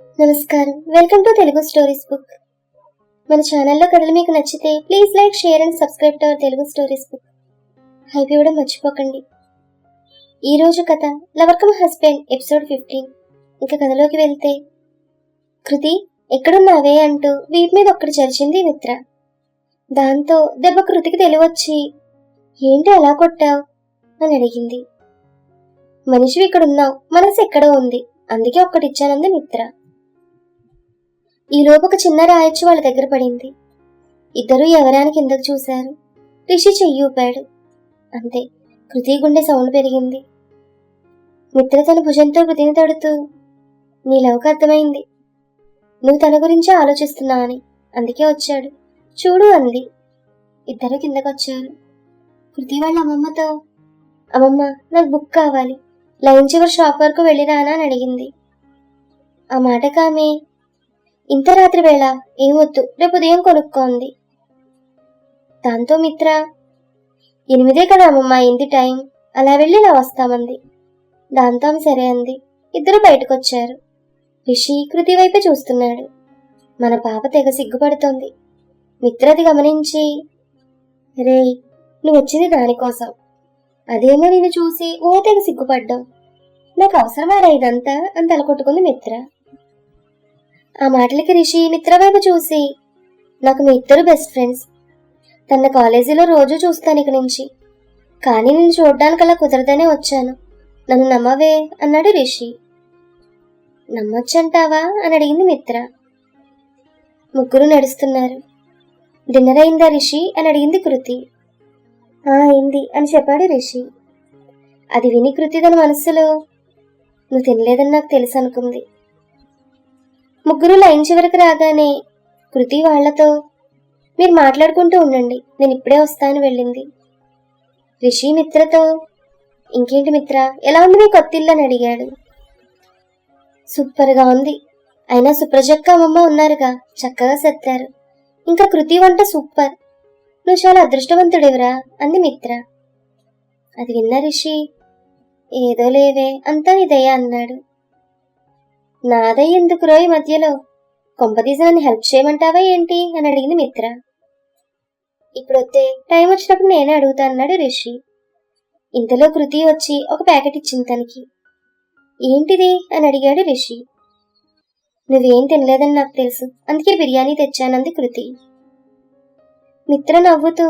నమస్కారం, welcome to Telugu stories book. మన ఛానల్లో కథలు మీకు నచ్చితే please like, share and subscribe to our Telugu stories book. Hype ఇవ్వడం మర్చిపోకండి. ఈ రోజు కథ లవర్ కమ్ హస్బెండ్ ఎపిసోడ్ 15. ఇంకా కథలోకి వెళ్తే, కృతి ఎక్కడున్నావే అంటూ వీపు మీద ఒక్కటి చరిచింది మిత్ర. దాంతో దెబ్బ కృతికి తెలివచ్చి, ఏంటి అలా కొట్టావు అని అడిగింది. మనిషివి ఇక్కడున్నావు, మనసు ఎక్కడో ఉంది, అందుకే ఒక్కటిచ్చానంది మిత్ర. ఈ లోపు ఒక చిన్న రాయొచ్చు వాళ్ళ దగ్గర పడింది. ఇద్దరూ ఎవరాని కిందకు చూశారు. రిషి చెయ్యి ఊపాడు. అంతే, కృతి గుండె సౌండ్ పెరిగింది. మిత్ర తన భుజంతో కృతిని తడుతూ, నీ లవ్కు అర్థమైంది, నువ్వు తన గురించే ఆలోచిస్తున్నావని, అందుకే వచ్చాడు చూడు అంది. ఇద్దరు కిందకొచ్చారు. కృతి వాళ్ళ అమ్మమ్మతో, అమ్మమ్మ నాకు బుక్ కావాలి, లైన్ చివరి షాప్ వరకు వెళ్ళిరానా అని అడిగింది. ఆ మాటకామె, ఇంత రాత్రి వేళ ఏమొద్దు, రేపు ఉదయం కొనుక్కోంది. దాంతో మిత్ర, 8 కదా అమ్మమ్మ అయింది టైం, అలా వెళ్ళి ఇలా వస్తామంది. దాంతో ఆమె సరే అంది. ఇద్దరు బయటకొచ్చారు. రిషి కృతి వైపే చూస్తున్నాడు. మన పాప తెగ సిగ్గుపడుతోంది. మిత్ర అది గమనించి, రే నువ్వు వచ్చింది దానికోసం, అదేమో నేను చూసి ఓ తెగ సిగ్గుపడ్డావు, నాకు అవసరమారా ఇదంతా అని తలకొట్టుకుంది మిత్ర. ఆ మాటలకి రిషి మిత్ర వైపు చూసి, నాకు మీ ఇద్దరు బెస్ట్ ఫ్రెండ్స్, తన కాలేజీలో రోజు చూస్తాను ఇక నుంచి, కానీ నేను చూడ్డానికలా కుదరదనే వచ్చాను, నన్ను నమ్మవే అన్నాడు రిషి. నమ్మొచ్చంటావా అని అడిగింది మిత్ర. ముగ్గురు నడుస్తున్నారు. డిన్నర్ అయిందా రిషి అని అడిగింది కృతి. అయింది అని చెప్పాడు రిషి. అది విని కృతి తన మనస్సులో, నువ్వు తినలేదని నాకు తెలుసు అనుకుంది. ముగ్గురు లైన్ చివరికి రాగానే కృతి వాళ్లతో, మీరు మాట్లాడుకుంటూ ఉండండి, నేను ఇప్పుడే వస్తాను వెళ్ళింది. రిషి మిత్రతో, ఇంకేంటి మిత్ర, ఎలా ఉంది మీ కొత్త ఇల్లు అని అడిగాడు. సూపర్గా ఉంది, అయినా సుప్రజక్క అమ్మమ్మ ఉన్నారుగా, చక్కగా సత్తారు, ఇంకా కృతి వంట సూపర్, నువ్వు చాలా అదృష్టవంతుడివిరా అంది మిత్ర. అది విన్న రిషి, ఏదో లేవే అంతా ఇదయ్యా అన్నాడు. నాదయ్య ఎందుకు రోయ్ మధ్యలో, కొంపదీసి నన్ను హెల్ప్ చేయమంటావా ఏంటి అని అడిగింది మిత్ర. ఇప్పుడొద్దే, టైం వచ్చినప్పుడు నేనే అడుగుతా అన్నాడు రిషి. ఇంతలో కృతి వచ్చి ఒక ప్యాకెట్ ఇచ్చింది తనకి. ఏంటిది అని అడిగాడు రిషి. నువ్వేం తినలేదని నాకు తెలుసు, అందుకే బిర్యానీ తెచ్చానంది కృతి. మిత్ర నవ్వుతూ,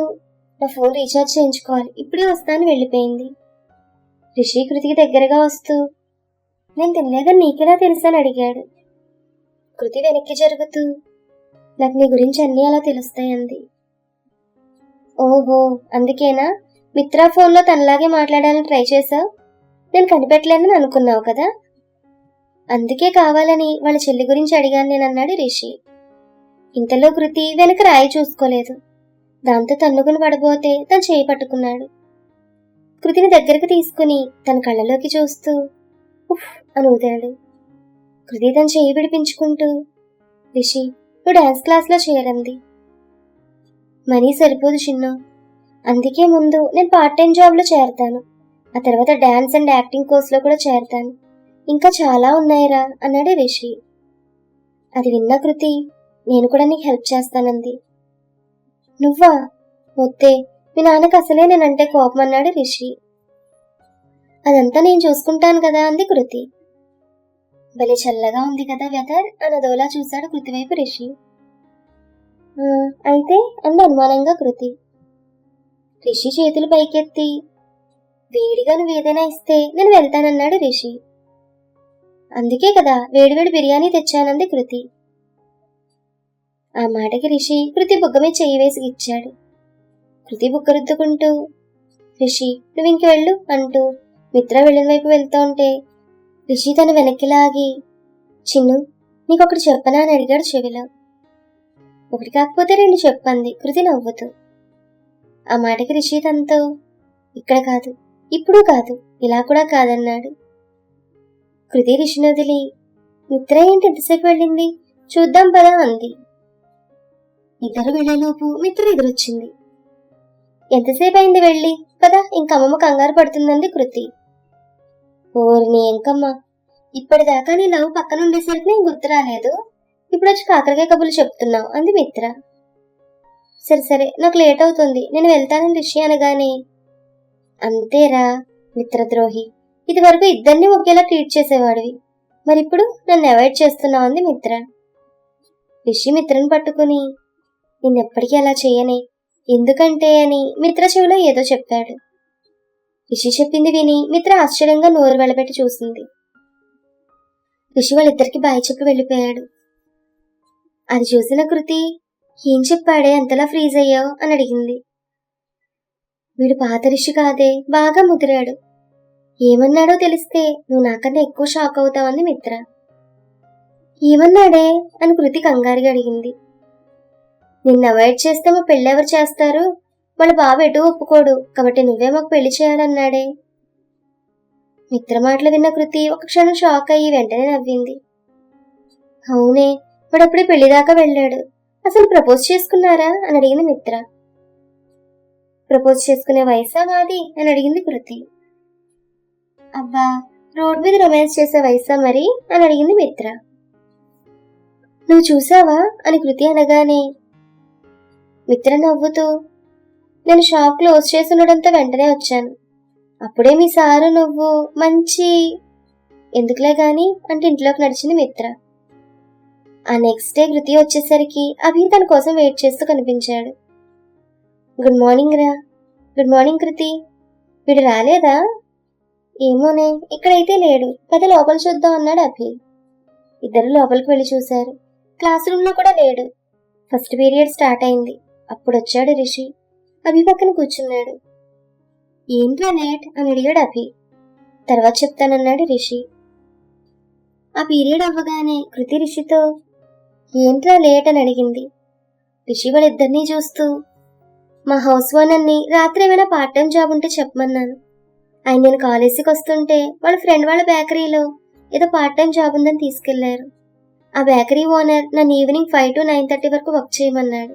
నా ఫోన్ రీఛార్జ్ చేయించుకోవాలి, ఇప్పుడే వస్తాను వెళ్ళిపోయింది. రిషి కృతికి దగ్గరగా వస్తూ, నేను తినలేదని నీకెలా తెలుసా అని అడిగాడు. కృతి వెనక్కి జరుగుతూ, నాకు నీ గురించి అన్నీ అలా తెలుస్తాయంది. ఓహో, అందుకేనా మిత్ర ఫోన్లో తనలాగే మాట్లాడాలని ట్రై చేశావు, నేను కనిపెట్టలేదని అనుకున్నావు కదా, అందుకే కావాలని వాళ్ళ చెల్లి గురించి అడిగాను నేను అన్నాడు రిషి. ఇంతలో కృతి వెనక రాయి చూసుకోలేదు. దాంతో తన్నుకుని పడబోతే తను చేయి పట్టుకున్నాడు. కృతిని దగ్గరకు తీసుకుని తన కళ్ళలోకి చూస్తూ ఉఫ్ అని ఊదాడు. కృతి తన చేయి విడిపించుకుంటూ, రిషి నువ్వు డాన్స్ క్లాస్లో చేరంది. మనీ సరిపోదు చిన్న, అందుకే ముందు నేను పార్ట్ టైం జాబ్లో చేరతాను, ఆ తర్వాత డాన్స్ అండ్ యాక్టింగ్ కోర్స్లో కూడా చేరతాను, ఇంకా చాలా ఉన్నాయిరా అన్నాడు రిషి. అది విన్న కృతి, నేను కూడా నీకు హెల్ప్ చేస్తానంది. నువ్వా? వద్దే, మీ నాన్నకు అసలే నేనంటే కోపం అన్నాడు రిషి. అదంతా నేను చూసుకుంటాను కదా అంది కృతి. భలే చల్లగా ఉంది కదా వెదర్ అన్నదోలా చూశాడు కృతి వైపు రిషి. అయితే అంది అనుమానంగా కృతి. రిషి చేతులు పైకెత్తి, వేడిగా నువ్వు ఏదైనా ఇస్తే నేను వెళ్తానన్నాడు రిషి. అందుకే కదా వేడివేడి బిర్యానీ తెచ్చానంది కృతి. ఆ మాటకి రిషి కృతి బుగ్గ మీద చెయ్యి వేసి ఇచ్చాడు. కృతి బుగ్గ రుద్దుకుంటూ, రిషి నువ్వు ఇంక వెళ్ళు అంటూ మిత్ర వెళ్ళిన వైపు వెళ్తూ ఉంటే రిషి తను వెనక్కి లాగి, చిన్ను నీకొకటి చెప్పనా అని అడిగాడు చెవిలో. ఒకటి కాకపోతే 2 చెప్పంది కృతి నవ్వుతూ. ఆ మాటకి రిషి తనతో, ఇక్కడ కాదు, ఇప్పుడు కాదు, ఇలా కూడా కాదన్నాడు. కృతి రిషిని వదిలి, మిత్ర ఏంటి ఎంతసేపు వెళ్ళింది, చూద్దాం పదా అంది. ఇద్దరు వెళ్లేలోపు మిత్ర ఎదురొచ్చింది. ఎంతసేపు అయింది వెళ్ళి, పదా ఇంక అమ్మమ్మ కంగారు పడుతుందంది కృతి. ఓర్ని ఎంకమ్మ, ఇప్పటిదాకా నీ లవ్ పక్కన ఉండేసరికి నేను గుర్తు రాలేదు, ఇప్పుడు వచ్చి కాకరకాయ కబుర్లు చెప్తున్నావు అంది మిత్ర. సరే సరే, నాకు లేట్ అవుతుంది, నేను వెళ్తానని రిషి అనగానే, అంతేరా మిత్రద్రోహి, ఇది వరకు ఇద్దరిని ఒకేలా ట్రీట్ చేసేవాడివి, మరిప్పుడు నన్ను అవాయిడ్ చేస్తున్నావు అంది మిత్ర. రిషి మిత్రను పట్టుకుని, నిన్నెప్పటికీ అలా చేయనే, ఎందుకంటే అని మిత్ర చెవిలో ఏదో చెప్పాడు. రిషి చెప్పింది విని మిత్ర ఆశ్చర్యంగా నోరు వెళ్ళబెట్టి చూసింది. రిషి వాళ్ళిద్దరికి బాయ్ చెప్పి వెళ్ళిపోయాడు. అది చూసిన కృతి, ఏం చెప్పాడే అంతలా ఫ్రీజ్ అయ్యావు అని అడిగింది. వీడు పాత రిషి కాదే, బాగా ముదిరాడు, ఏమన్నాడో తెలిస్తే నువ్వు నాకన్నా ఎక్కువ షాక్ అవుతావని మిత్ర. ఏమన్నాడే అని కృతి కంగారుగా అడిగింది. నిన్ను అవాయిడ్ చేస్తే మా పెళ్ళెవరు చేస్తారు, వాళ్ళ బాబు ఎటు ఒప్పుకోడు, కాబట్టి నువ్వే మాకు పెళ్లి చేయాలన్నాడే. మిత్ర మాటలు విన్న కృతి ఒక క్షణం షాక్ అయ్యి వెంటనే నవ్వింది. అవునే, వాడప్పుడే పెళ్లిదాకా వెళ్ళాడు, అసలు ప్రపోజ్ చేసుకున్నారా అని అడిగింది మిత్ర. ప్రపోజ్ చేసుకునే వయసా మాది అని అడిగింది కృతి. అబ్బా, రోడ్ మీద రొమాన్స్ చేసే వయసా మరి అని అడిగింది మిత్ర. నువ్వు చూసావా అని కృతి అనగానే మిత్ర నవ్వుతూ, నేను షాప్ క్లోజ్ చేసినడంతా వెంటనే వచ్చాను, అప్పుడే మీ సారు నువ్వు మంచి ఎందుకులే గాని అంటే ఇంట్లోకి నడిచింది మిత్ర. ఆ నెక్స్ట్ డే కృతి వచ్చేసరికి అభి తన కోసం వెయిట్ చేస్తూ కనిపించాడు. గుడ్ మార్నింగ్ రా. గుడ్ మార్నింగ్ కృతి. వీడు రాలేదా? ఏమోనే, ఇక్కడైతే లేడు, పద లోపల చూద్దాం అన్నాడు అభి. ఇద్దరు లోపలికి వెళ్ళి చూశారు. క్లాస్ రూమ్ లో కూడా లేడు. ఫస్ట్ పీరియడ్ స్టార్ట్ అయింది, అప్పుడు వచ్చాడు రిషి. అభి పక్కన కూర్చున్నాడు. ఏంట్రా లేట్ అని అడిగాడు అభి. తర్వాత చెప్తానన్నాడు రిషి. ఆ పీరియడ్ అవ్వగానే కృతి రిషితో, ఏంట్రా లేట్ అని అడిగింది. రిషి వాళ్ళిద్దరినీ చూస్తూ, మా హౌస్ ఓనర్ని రాత్రి ఏమైనా పార్ట్ టైం జాబ్ ఉంటే చెప్పమన్నాను. ఆయన నేను కాలేజీకి వస్తుంటే వాళ్ళ ఫ్రెండ్ వాళ్ళ బేకరీలో ఏదో పార్ట్ టైం జాబ్ ఉందని తీసుకెళ్లారు. ఆ బేకరీ ఓనర్ నన్ను ఈవినింగ్ 5 to 9:30 వరకు వర్క్ చేయమన్నాడు.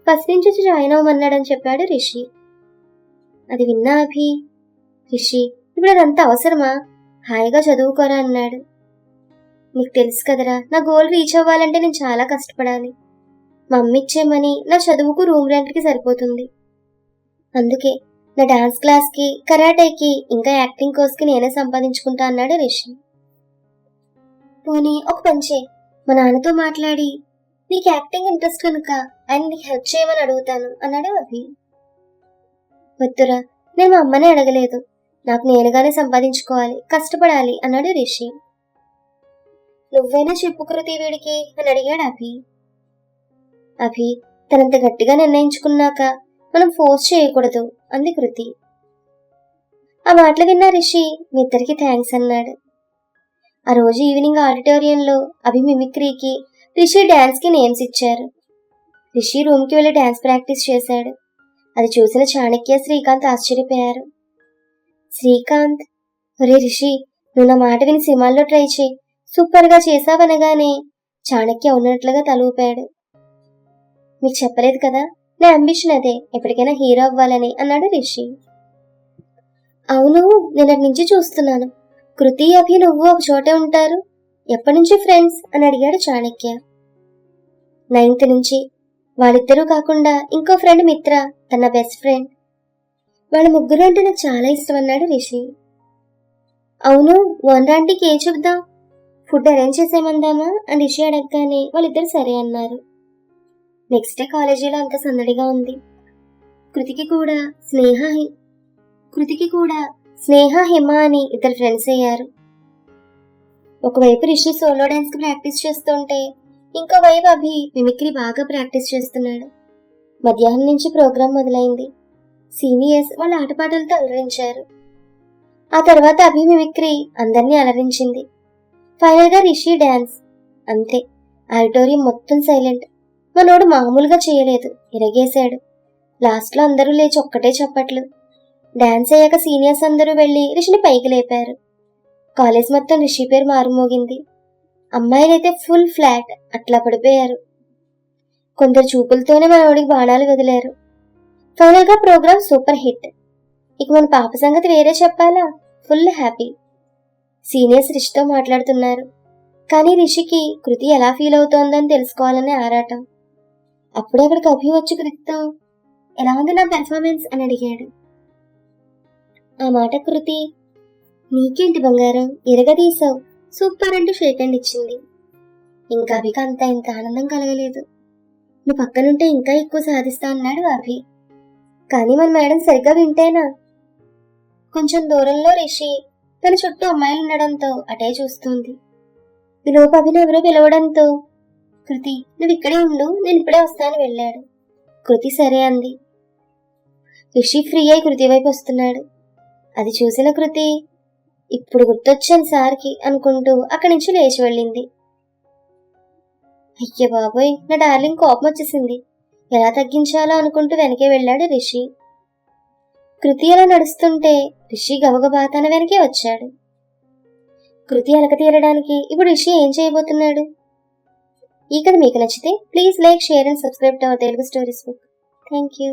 ఫస్ట్ నుంచి వచ్చి జాయిన్ అవ్వమన్నాడని చెప్పాడు రిషి. అది విన్నా అభి, రిషి ఇప్పుడు అదంతా అవసరమా, హాయిగా చదువుకోరా అన్నాడు. నీకు తెలుసు కదరా, నా గోల్ రీచ్ అవ్వాలంటే నేను చాలా కష్టపడాలి. మా అమ్మ ఇచ్చే మనీ నా చదువుకు రూమ్ రెంట్కి సరిపోతుంది. అందుకే నా డాన్స్ క్లాస్కి, కరాటేకి, ఇంకా యాక్టింగ్ కోర్స్కి నేనే సంపాదించుకుంటా అన్నాడు రిషి. పోనీ ఒక పంచే, మా నాన్నతో మాట్లాడి నీకు యాక్టింగ్ ఇంట్రెస్ట్ కనుక ఆయన నీకు హెల్ప్ చేయమని అడుగుతాను అన్నాడు అభి. వద్దురా, నేను మా అమ్మనే అడగలేదు, నాకు నేనుగానే సంపాదించుకోవాలి, కష్టపడాలి అన్నాడు రిషి. నువ్వైనా చెప్పు కృతి వీడికి అని అడిగాడు అభి. అభి, తనంత గట్టిగా నిర్ణయించుకున్నాక మనం ఫోర్స్ చేయకూడదు అంది కృతి. ఆ మాటలు విన్న రిషి మీ ఇద్దరికి థ్యాంక్స్ అన్నాడు. ఆ రోజు ఈవినింగ్ ఆడిటోరియంలో అభి మిమిక్రీకి, రిషి డాన్స్ కి నేమ్స్ ఇచ్చారు. రిషి రూమ్ కి వెళ్లి డాన్స్ ప్రాక్టీస్ చేశాడు. అది చూసిన చాణక్య, శ్రీకాంత్ ఆశ్చర్యపోయారు. శ్రీకాంత్, ఒరే రిషి, నువ్వు నా మాట విని సినిమాల్లో ట్రై చేయి, సూపర్ గా చేసావనగానే చాణక్య ఉన్నట్లుగా తలూపాడు. మీకు చెప్పలేదు కదా, నా అంబిషన్ అదే, ఎప్పటికైనా హీరో అవ్వాలని అన్నాడు రిషి. అవును, నిన్నటి నుంచి చూస్తున్నాను, కృతి అభి నువ్వు ఒక చోటే ఉంటారు, ఎప్పటి నుంచి ఫ్రెండ్స్ అని అడిగాడు చాణక్య. 9th నుంచి. వాళ్ళిద్దరూ కాకుండా ఇంకో ఫ్రెండ్ మిత్ర, తన బెస్ట్ ఫ్రెండ్. వాళ్ళ ముగ్గురు అంటే నాకు చాలా ఇష్టం అన్నాడు రిషి. అవును, ఓనర్ ఆంటీకి ఏం చెప్దాం, ఫుడ్ అరేంజ్ చేసేమందామా అని రిషి అడగగానే వాళ్ళిద్దరు సరే అన్నారు. నెక్స్ట్ డే కాలేజీలో అంత సందడిగా ఉంది. కృతికి కూడా స్నేహ, హిమ అని ఇద్దరు ఫ్రెండ్స్ అయ్యారు. ఒకవైపు రిషి సోలో డాన్స్ కి ప్రాక్టీస్ చేస్తుంటే, ఇంకో వైపు అభి మిమిక్రీ బాగా ప్రాక్టీస్ చేస్తున్నాడు. మధ్యాహ్నం నుంచి ప్రోగ్రాం మొదలైంది. సీనియర్స్ వాళ్ళ ఆటపాటలతో అలరించారు. ఆ తర్వాత అభి మిమిక్రీ అందరినీ అలరించింది. ఫైనల్ గా రిషి డాన్స్. అంతే, ఆడిటోరియం మొత్తం సైలెంట్. మనోడు మామూలుగా చేయలేదు, ఇరగేశాడు. లాస్ట్ లో అందరూ లేచి ఒక్కటే చప్పట్లు. డాన్స్ అయ్యాక సీనియర్స్ అందరూ వెళ్లి రిషిని పైకి లేపారు. కాలేజ్ మొత్తం రిషి పేరు మారుమోగింది. అమ్మాయిలైతే ఫుల్ ఫ్లాట్ అట్లా పడిపోయారు. కొందరు చూపులతోనే మనోడికి బాణాలు వదిలారు. ఫైనల్ గా ప్రోగ్రామ్ సూపర్ హిట్. ఇక మన పాప సంగతి వేరే చెప్పాలా, ఫుల్ హ్యాపీ. సీనియర్స్ రిషితో మాట్లాడుతున్నారు. కానీ రిషికి కృతి ఎలా ఫీల్ అవుతోందని తెలుసుకోవాలనే ఆరాటం. అప్పుడే అక్కడికి అభి వచ్చి కృతితో ఎలా ఉంది నా పెర్ఫార్మెన్స్ అని అడిగాడు. ఆ మాట కృతి నీకేంటి బంగారం ఎరగదీసావు, సూపర్ అంటూ షేక్ హ్యాండ్ ఇచ్చింది. ఇంకా అభికి ఇంత ఆనందం కలగలేదు. నువ్వు పక్కనుంటే ఇంకా ఎక్కువ సాధిస్తా అన్నాడు అభి. కానీ మన మేడం సరిగ్గా వింటేనా? కొంచెం దూరంలో రిషి తన చుట్టూ అమ్మాయిలు ఉండడంతో అటే చూస్తుంది. ఈలోపు అభిని ఎవరో పిలవడంతో కృతి నువ్వు ఇక్కడే ఉండు, నేను ఇప్పుడే వస్తాను వెళ్ళాడు. కృతి సరే అంది. రిషి ఫ్రీ అయి కృతి వైపు వస్తున్నాడు. అది చూసిన కృతి ఇప్పుడు గుర్తొచ్చాను సార్కి అనుకుంటూ అక్కడి నుంచి లేచి వెళ్ళింది. అయ్య బాబోయ్, నా డార్లింగ్ కోపం వచ్చేసింది. ఎలా తగ్గించాలో అనుకుంటూ వెనకే వెళ్ళాడు రిషి. కృతి అలా నడుస్తుంటే రిషి గబగబా తన వెనకే వచ్చాడు. కృతి అలక తీరడానికి ఇప్పుడు రిషి ఏం చేయబోతున్నాడు? ఈ కథ మీకు నచ్చితే please like, share and subscribe to our Telugu stories book. Thank you.